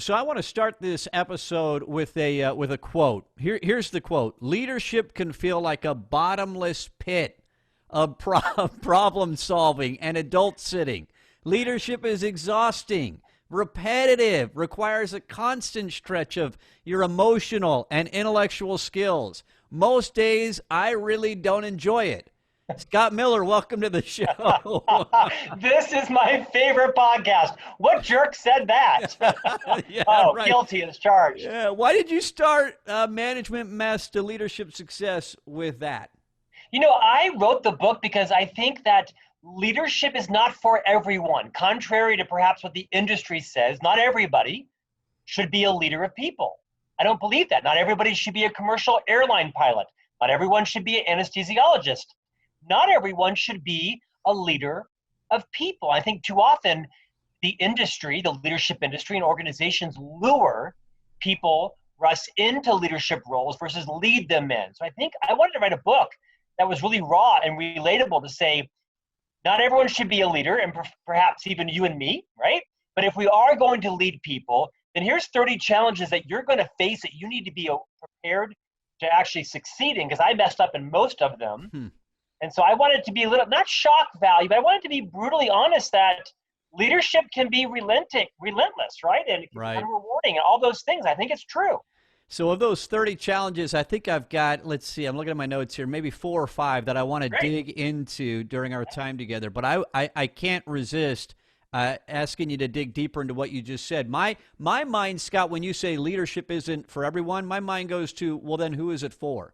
So I want to start this episode with a quote. Here's the quote: "Leadership can feel like a bottomless pit of problem solving and adult sitting. Leadership is exhausting, repetitive, requires a constant stretch of your emotional and intellectual skills. Most days, I really don't enjoy it." Scott Miller, welcome to the show. This is my favorite podcast. What jerk said that? Yeah, Oh, right. guilty as charged. Yeah. Why did you start Management Mess to Leadership Success with that? I wrote the book because I think that leadership is not for everyone. Contrary to perhaps what the industry says, not everybody should be a leader of people. I don't believe that. Not everybody should be a commercial airline pilot. Not everyone should be an anesthesiologist. Not everyone should be a leader of people. I think too often the industry, the leadership industry, and organizations lure people, Russ, into leadership roles versus lead them in. So I think I wanted to write a book that was really raw and relatable to say, not everyone should be a leader, and perhaps even you and me, right? But if we are going to lead people, then here's 30 challenges that you're going to face that you need to be prepared to actually succeed in, because I messed up in most of them. Hmm. And so I wanted to be a little, not shock value, but I wanted to be brutally honest that leadership can be relentless, right? And it can be Right. unrewarding and all those things. I think it's true. So of those 30 challenges, I think I've got, let's see, I'm looking at my notes here, maybe 4 or 5 that I want to Great. dig into during our time together. But I can't resist asking you to dig deeper into what you just said. My mind, Scott, when you say leadership isn't for everyone, my mind goes to, well, then who is it for?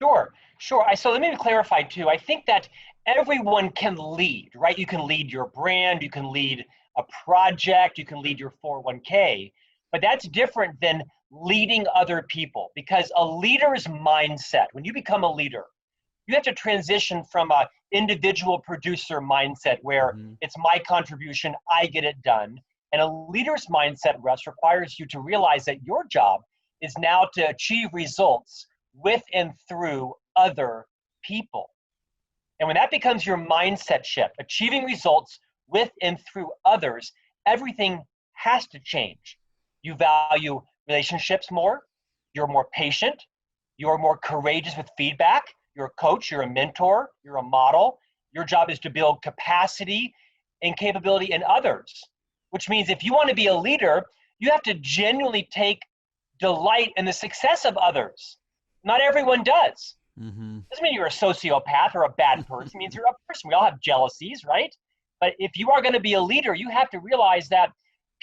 Sure, sure. So let me clarify too. I think that everyone can lead, right? You can lead your brand, you can lead a project, you can lead your 401k, but that's different than leading other people because a leader's mindset, when you become a leader, you have to transition from a individual producer mindset where Hmm. it's my contribution, I get it done. And a leader's mindset, Russ, requires you to realize that your job is now to achieve results with and through other people. And when that becomes your mindset shift, achieving results with and through others, everything has to change. You value relationships more, you're more patient, you're more courageous with feedback, you're a coach, you're a mentor, you're a model. Your job is to build capacity and capability in others, which means if you want to be a leader, you have to genuinely take delight in the success of others. Not everyone does. Hmm. Doesn't mean you're a sociopath or a bad person. It means you're a person. We all have jealousies, right? But if you are going to be a leader, you have to realize that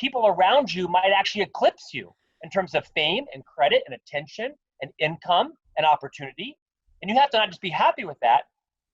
people around you might actually eclipse you in terms of fame and credit and attention and income and opportunity. And you have to not just be happy with that.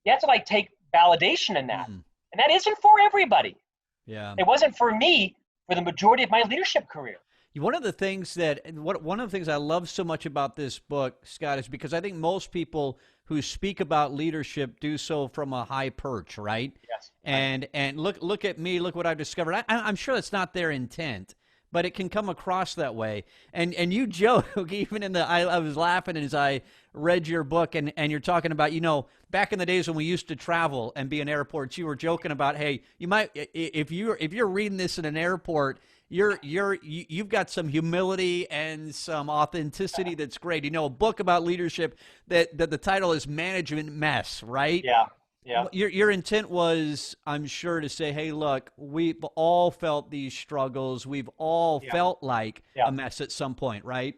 You have to take validation in that. Mm. And that isn't for everybody. Yeah. It wasn't for me for the majority of my leadership career. One of the things I love so much about this book, Scott, is because I think most people who speak about leadership do so from a high perch, right? Yes. Right. And look at me, look what I've discovered. I'm sure that's not their intent, but it can come across that way. And you joke even in I was laughing as I read your book, and you're talking about back in the days when we used to travel and be in airports, you were joking about, hey, you might if you're reading this in an airport. You've got some humility and some authenticity that's great. A book about leadership that the title is Management Mess, right? Yeah. Yeah. Your intent was, I'm sure, to say, hey, look, we've all felt these struggles. We've all Yeah. felt like Yeah. a mess at some point, right?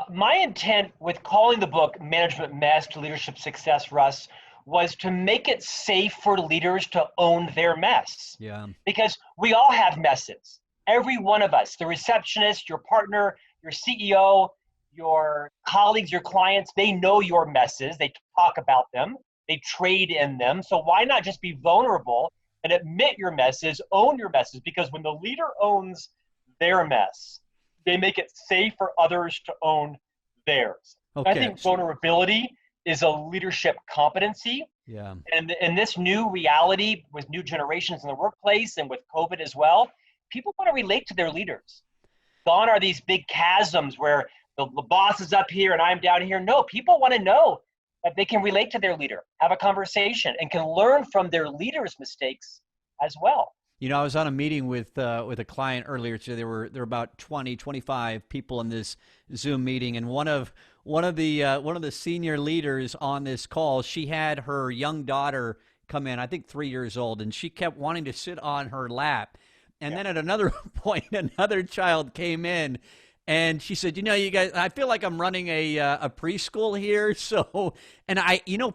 My intent with calling the book Management Mess to Leadership Success, Russ, was to make it safe for leaders to own their mess. Yeah. Because we all have messes. Every one of us, the receptionist, your partner, your CEO, your colleagues, your clients, they know your messes. They talk about them. They trade in them. So why not just be vulnerable and admit your messes, own your messes? Because when the leader owns their mess, they make it safe for others to own theirs. I Okay. think vulnerability is a leadership competency. Yeah. And in this new reality with new generations in the workplace and with COVID as well, people want to relate to their leaders. Gone are these big chasms where the boss is up here and I'm down here. No, people want to know that they can relate to their leader, have a conversation, and can learn from their leader's mistakes as well. You know, I was on a meeting with a client earlier today. There were about 20, 25 people in this Zoom meeting, and one of the senior leaders on this call, she had her young daughter come in, I think 3 years old, and she kept wanting to sit on her lap. And Yeah. then at another point, another child came in, and she said, "You know, you guys, I feel like I'm running a preschool here." So, and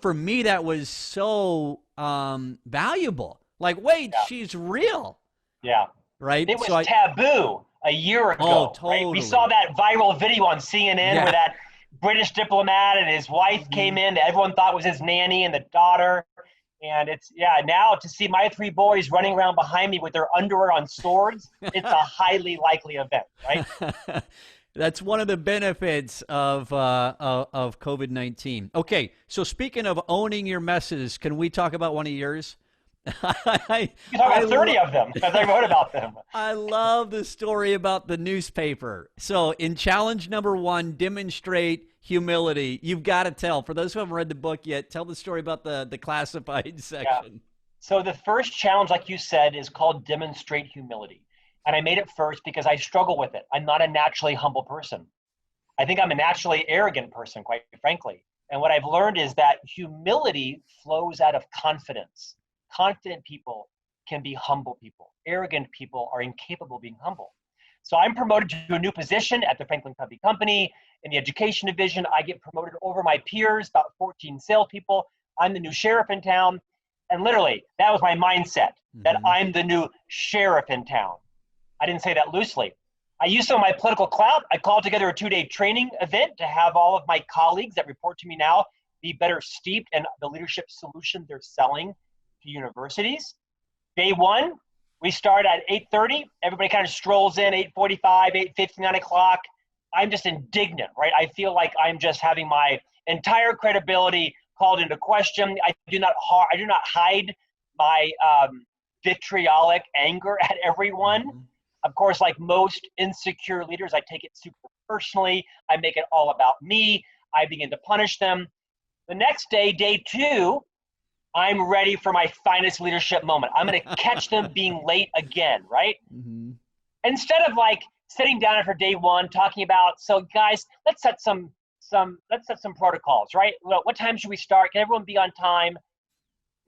for me, that was so valuable. Like, wait, Yeah. she's real, Yeah. right? It So was I, taboo a year oh, ago, right? We saw totally, that viral video on CNN where yeah. that British diplomat and his wife Mhm. came in that everyone thought was his nanny and the daughter. And it's, yeah, now to see my three boys running around behind me with their underwear on swords, it's a highly likely event, right? That's one of the benefits of COVID-19. Okay, so speaking of owning your messes, can we talk about one of yours? I, You can talk I, about 30 lo- of them because I wrote about them. I love the story about the newspaper. So, in challenge number one, demonstrate humility. You've got to tell. For those who haven't read the book yet, tell the story about the classified Yeah. section. So the first challenge, like you said, is called demonstrate humility. And I made it first because I struggle with it. I'm not a naturally humble person. I think I'm a naturally arrogant person, quite frankly. And what I've learned is that humility flows out of confidence. Confident people can be humble people. Arrogant people are incapable of being humble. So I'm promoted to a new position at the Franklin Covey company in the education division. I get promoted over my peers, about 14 salespeople. I'm the new sheriff in town. And literally, that was my mindset, that Hmm. I'm the new sheriff in town. I didn't say that loosely. I used some of my political clout. I called together a 2-day training event to have all of my colleagues that report to me now be better steeped in the leadership solution they're selling to universities. Day one, we start at 8:30. Everybody kind of strolls in 8:45, 8:50, 9 o'clock. I'm just indignant, right? I feel like I'm just having my entire credibility called into question. I do not hide my vitriolic anger at everyone. Hmm. Of course, like most insecure leaders, I take it super personally. I make it all about me. I begin to punish them. The next day, day two, I'm ready for my finest leadership moment. I'm going to catch them being late again, right? Hmm. Instead of like sitting down after day one, talking about, so guys, let's set some protocols, right? What time should we start? Can everyone be on time?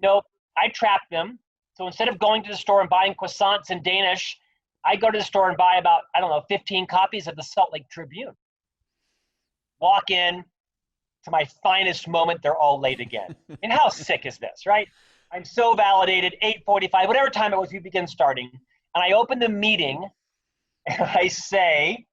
Nope. I trap them. So instead of going to the store and buying croissants in Danish, I go to the store and buy about, I don't know, 15 copies of the Salt Lake Tribune. Walk in to my finest moment, they're all late again. And how sick is this, right? I'm so validated, 8:45, whatever time it was, we begin starting. And I open the meeting and I say,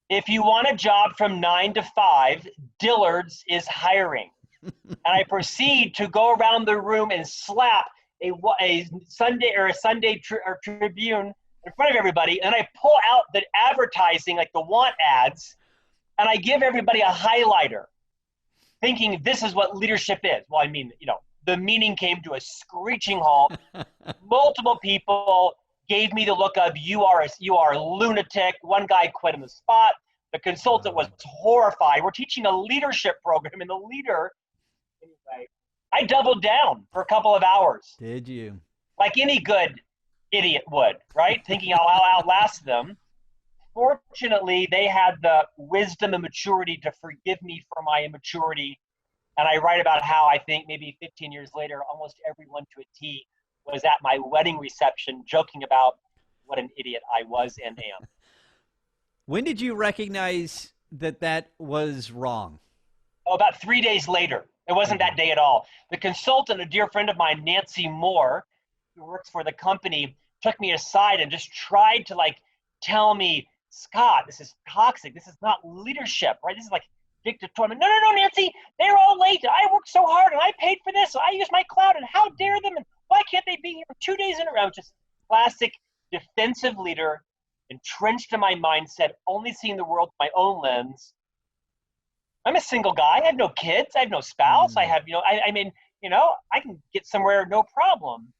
if you want a job from 9 to 5, Dillard's is hiring. And I proceed to go around the room and slap a Sunday or a Tribune in front of everybody, and I pull out the advertising, like the want ads, and I give everybody a highlighter, thinking this is what leadership is. Well, I mean, the meeting came to a screeching halt. Multiple people gave me the look of you are a lunatic. One guy quit on the spot. The consultant was Wow. horrified. We're teaching a leadership program, and the leader, anyway, I doubled down for a couple of hours, Did you? like any good idiot would, right? Thinking I'll outlast them. Fortunately, they had the wisdom and maturity to forgive me for my immaturity. And I write about how I think maybe 15 years later, almost everyone to a T was at my wedding reception joking about what an idiot I was and am. When did you recognize that that was wrong? Oh, about 3 days later. It wasn't Okay. that day at all. The consultant, a dear friend of mine, Nancy Moore, who works for the company, took me aside and just tried to like tell me, Scott, this is toxic. This is not leadership, right? This is like dictatorial. No, no, no, Nancy, they're all late. I worked so hard and I paid for this. I used my cloud, and how dare them? And why can't they be here 2 days in a row? Just classic defensive leader, entrenched in my mindset, only seeing the world through my own lens. I'm a single guy. I have no kids. I have no spouse. I Mm. have, I mean, I can get somewhere no problem.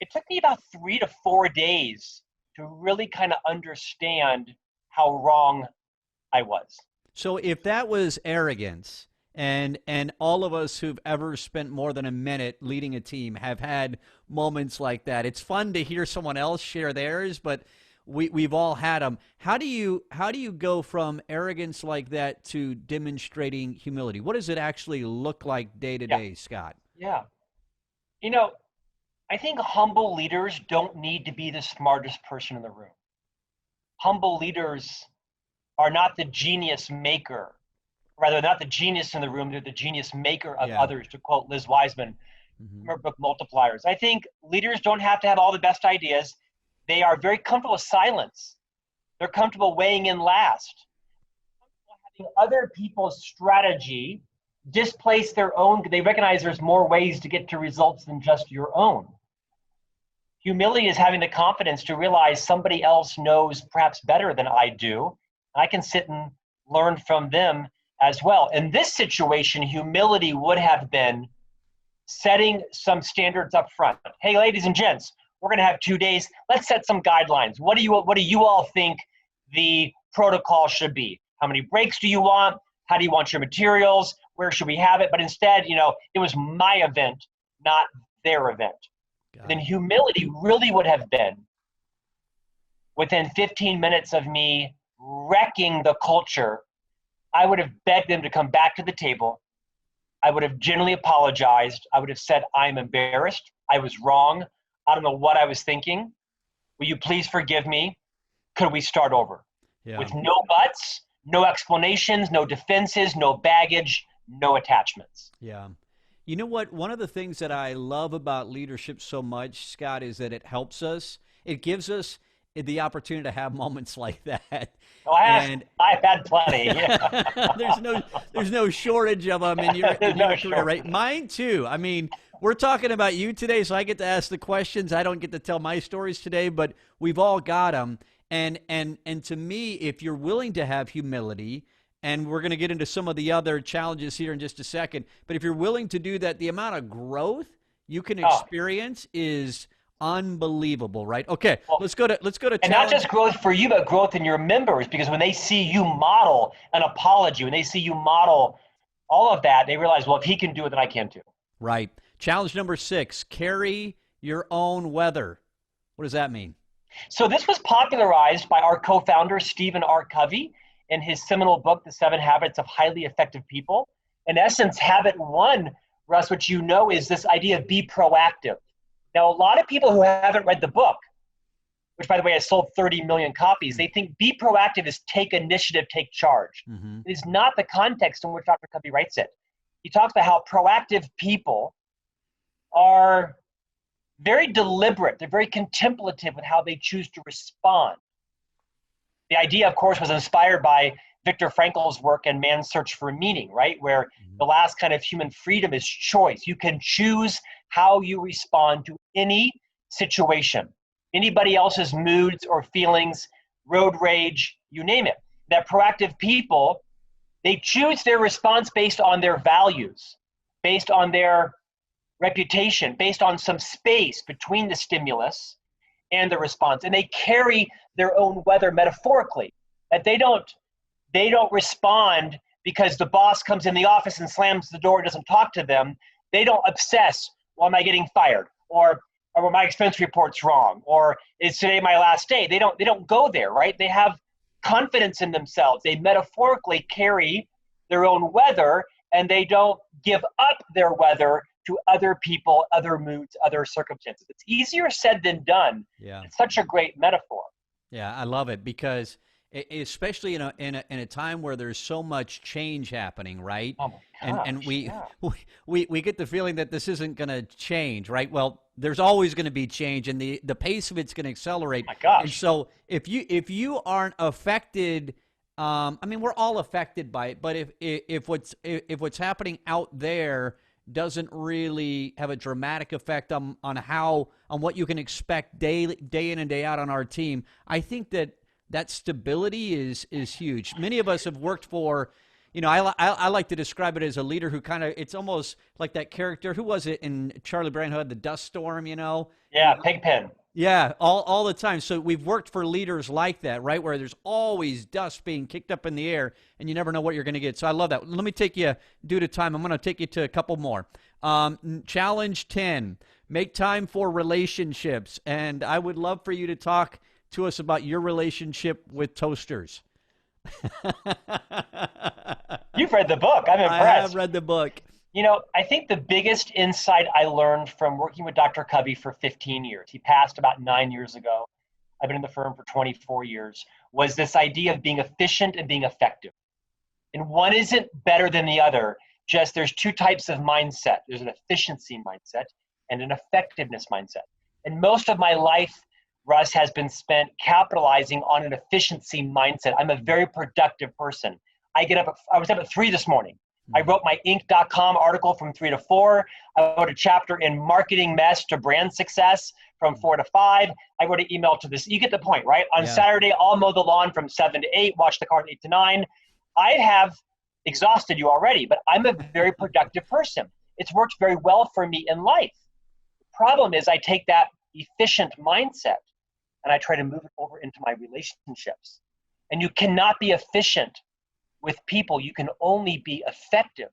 It took me about 3 to 4 days to really kind of understand how wrong I was. So if that was arrogance And all of us who've ever spent more than a minute leading a team have had moments like that. It's fun to hear someone else share theirs, but we've all had them. How do you go from arrogance like that to demonstrating humility? What does it actually look like day to Yeah. day, Scott? Yeah. You know, I think humble leaders don't need to be the smartest person in the room. Humble leaders are not the genius maker, rather not the genius in the room, they're the genius maker of Yeah. others, to quote Liz Wiseman Hmm. from her book Multipliers. I think leaders don't have to have all the best ideas. They are very comfortable with silence. They're comfortable weighing in last. Having other people's strategy displace their own. They recognize there's more ways to get to results than just your own. Humility is having the confidence to realize somebody else knows perhaps better than I do. I can sit and learn from them as well. In this situation, humility would have been setting some standards up front. Hey, ladies and gents, we're going to have 2 days. Let's set some guidelines. What do you all think the protocol should be? How many breaks do you want? How do you want your materials? Where should we have it? But instead, it was my event, not their event. Got Then it. humility really would have been within 15 minutes of me wrecking the culture, I would have begged them to come back to the table. I would have genuinely apologized. I would have said, I'm embarrassed. I was wrong. I don't know what I was thinking. Will you please forgive me? Could we start over? Yeah. With no buts, no explanations, no defenses, no baggage, no attachments. Yeah. You know what? One of the things that I love about leadership so much, Scott, is that it helps us. It gives us the opportunity to have moments like that. Oh, And I've had plenty. Yeah. there's no shortage of them in your There's in no your career, right? shortage. Mine too. I mean, we're talking about you today, so I get to ask the questions. I don't get to tell my stories today, but we've all got them. And to me, if you're willing to have humility, and we're going to get into some of the other challenges here in just a second, but if you're willing to do that, the amount of growth you can Oh, experience is unbelievable, right? Okay, well, let's go to and not challenge. just growth for you, but growth in your members, because when they see you model an apology, when they see you model all of that, they realize, well, if he can do it, then I can too. Right. Challenge number 6, carry your own weather. What does that mean? So this was popularized by our co-founder, Stephen R. Covey, in his seminal book, The 7 Habits of Highly Effective People. In essence, habit one, Russ, which you know, is this idea of be proactive. Now, a lot of people who haven't read the book, which by the way, has sold 30 million copies, they think be proactive is take initiative, take charge. Mm-hmm. It is not the context in which Dr. Covey writes it. He talks about how proactive people are very deliberate. They're very contemplative with how they choose to respond. The idea, of course, was inspired by Viktor Frankl's work in Man's Search for Meaning, right? Where the last kind of human freedom is choice. You can choose how you respond to any situation, anybody else's moods or feelings, road rage, you name it. That proactive people, they choose their response based on their values, based on their reputation, based on some space between the stimulus and the response. And they carry their own weather metaphorically. That they don't respond because the boss comes in the office and slams the door and doesn't talk to them. They don't obsess, well, am I getting fired? Or were my expense reports wrong? Or is today my last day? They don't go there, right? They have confidence in themselves. They metaphorically carry their own weather, and they don't give up their weather to other people, other moods, other circumstances. It's easier said than done. Yeah. It's such a great metaphor. Yeah, I love it because especially in a time where there's so much change happening, right? Oh my And gosh, yeah. we get the feeling that this isn't going to change, right? Well, there's always going to be change, and the pace of it's going to accelerate. My And gosh. so if you aren't affected, I mean, we're all affected by it, but if what's happening out there doesn't really have a dramatic effect on what you can expect day in and day out on our team, I think that stability is huge. Many of us have worked for, I like to describe it as a leader who it's almost like that character. Who was it in Charlie Brown who had the dust storm, Yeah, Pigpen. Yeah, all the time. So we've worked for leaders like that, right? Where there's always dust being kicked up in the air and you never know what you're going to get. So I love that. Let me take you, due to time, I'm going to take you to a couple more. Challenge 10, make time for relationships. And I would love for you to talk to us about your relationship with toasters. You've read the book. I'm I have impressed. read the book. I think the biggest insight I learned from working with Dr. Covey for 15 years, he passed about 9 years ago. I've been in the firm for 24 years, was this idea of being efficient and being effective. And one isn't better than the other, just there's two types of mindset. There's an efficiency mindset and an effectiveness mindset. And most of my life, Russ, has been spent capitalizing on an efficiency mindset. I'm a very productive person. I was up at 3 this morning. I wrote my Inc.com article from 3 to 4. I wrote a chapter in Marketing Mess to Brand Success from 4 to 5. I wrote an email to this. You get the point, right? On Saturday, I'll mow the lawn from 7 to 8, wash the car from 8 to 9. I have exhausted you already, but I'm a very productive person. It's worked very well for me in life. The problem is I take that efficient mindset and I try to move it over into my relationships. And you cannot be efficient with people. You can only be effective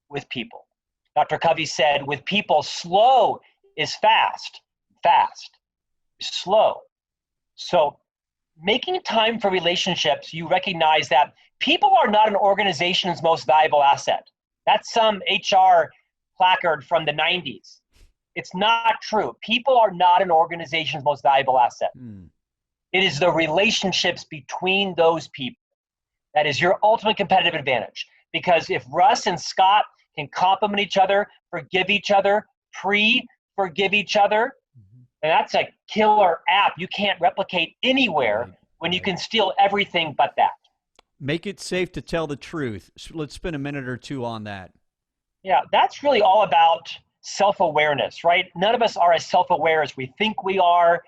with people. Dr. Covey said, with people, slow is fast, fast is slow. So making time for relationships, you recognize that people are not an organization's most valuable asset. That's some HR placard from the 90s. It's not true. People are not an organization's most valuable asset. It is the relationships between those people that is your ultimate competitive advantage. Because if Russ and Scott can compliment each other, forgive each other, forgive each other, and that's a killer app you can't replicate anywhere when you can steal everything but that. Make it safe to tell the truth. Let's spend a minute or two on that. Yeah, that's really all about self-awareness, right? None of us are as self-aware as we think we are.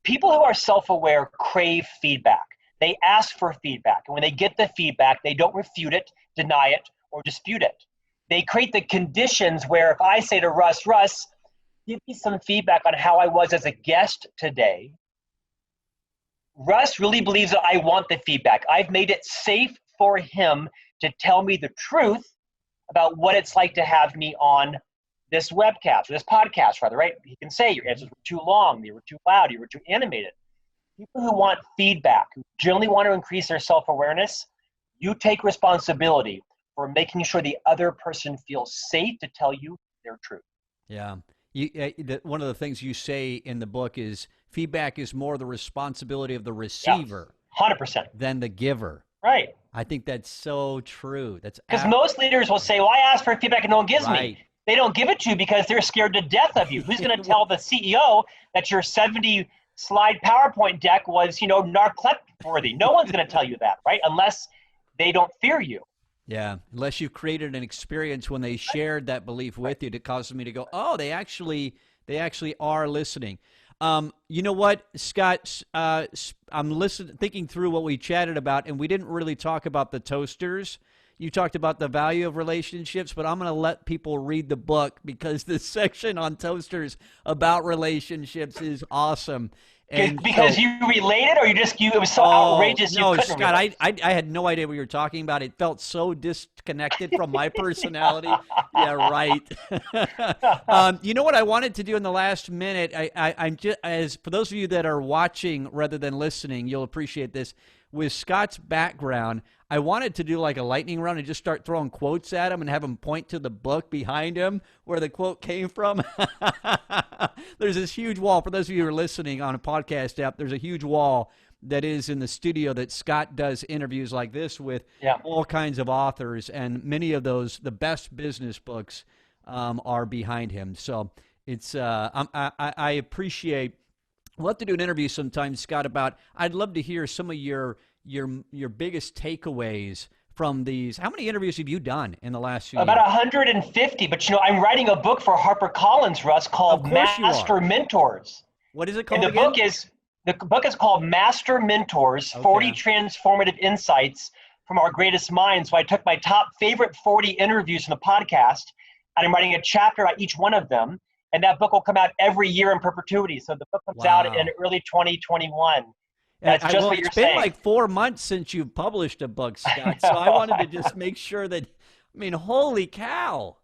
People who are self-aware crave feedback. They ask for feedback. And when they get the feedback, they don't refute it, deny it, or dispute it. They create the conditions where if I say to Russ, give me some feedback on how I was as a guest today, Russ really believes that I want the feedback. I've made it safe for him to tell me the truth about what it's like to have me on this webcast, or this podcast rather, right? He can say your answers were too long, you were too loud, you were too animated. People who want feedback, who generally want to increase their self-awareness, you take responsibility for making sure the other person feels safe to tell you their truth. Yeah. One of the things you say in the book is feedback is more the responsibility of the receiver 100%. than the giver. Right. I think that's so true. That's because most leaders will say, well, I asked for feedback and no one gives me. They don't give it to you because they're scared to death of you. Who's going to tell the CEO that your 70-slide PowerPoint deck was, narcoleptic-worthy? No one's going to tell you that, right? Unless they don't fear you. Yeah, unless you've created an experience when they shared that belief with you that causes me to go, oh, they actually are listening. You know what, Scott? I'm thinking through what we chatted about, and we didn't really talk about the toasters. You talked about the value of relationships, but I'm going to let people read the book because the section on toasters about relationships is awesome. And because you related, or it was so outrageous you couldn't Scott, relate? I had no idea what you were talking about. It felt so disconnected from my personality. Yeah, right. You know what I wanted to do in the last minute? I'm just, as for those of you that are watching rather than listening, you'll appreciate this. With Scott's background, I wanted to do like a lightning round and just start throwing quotes at him and have him point to the book behind him where the quote came from. There's this huge wall. For those of you who are listening on a podcast app, there's a huge wall that is in the studio that Scott does interviews like this with all kinds of authors, and many of those, the best business books, are behind him. So it's I appreciate. We'll have to do an interview sometime, Scott, about, I'd love to hear some of your biggest takeaways from these. How many interviews have you done in the last few years? About 150, but I'm writing a book for HarperCollins, Russ, called Master Mentors. What is it called and the book is called Master Mentors, 40 Transformative Insights from Our Greatest Minds. So I took my top favorite 40 interviews from the podcast, and I'm writing a chapter on each one of them. And that book will come out every year in perpetuity. So the book comes out in Wow. early 2021. That's just Well, what it's you're been saying. like 4 months since you've published a book, I Scott. So I know. wanted to just make sure that, I mean, holy cow.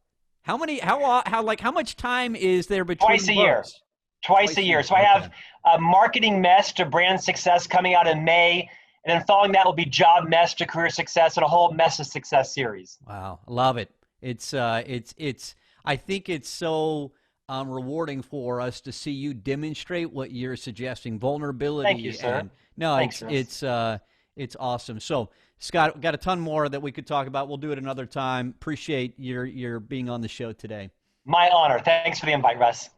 How much time is there Twice between a year. books? Twice a Twice a year. year. So I have Okay. a marketing mess to brand success coming out in May. And then following that will be job mess to career success and a whole mess of success series. Wow, love it. It's. I think it's so rewarding for us to see you demonstrate what you're suggesting, Thank you, vulnerability, sir. and no, Thanks, Russ. it's awesome. So, Scott, we've got a ton more that we could talk about. We'll do it another time. Appreciate your being on the show today. My honor. Thanks for the invite, Russ.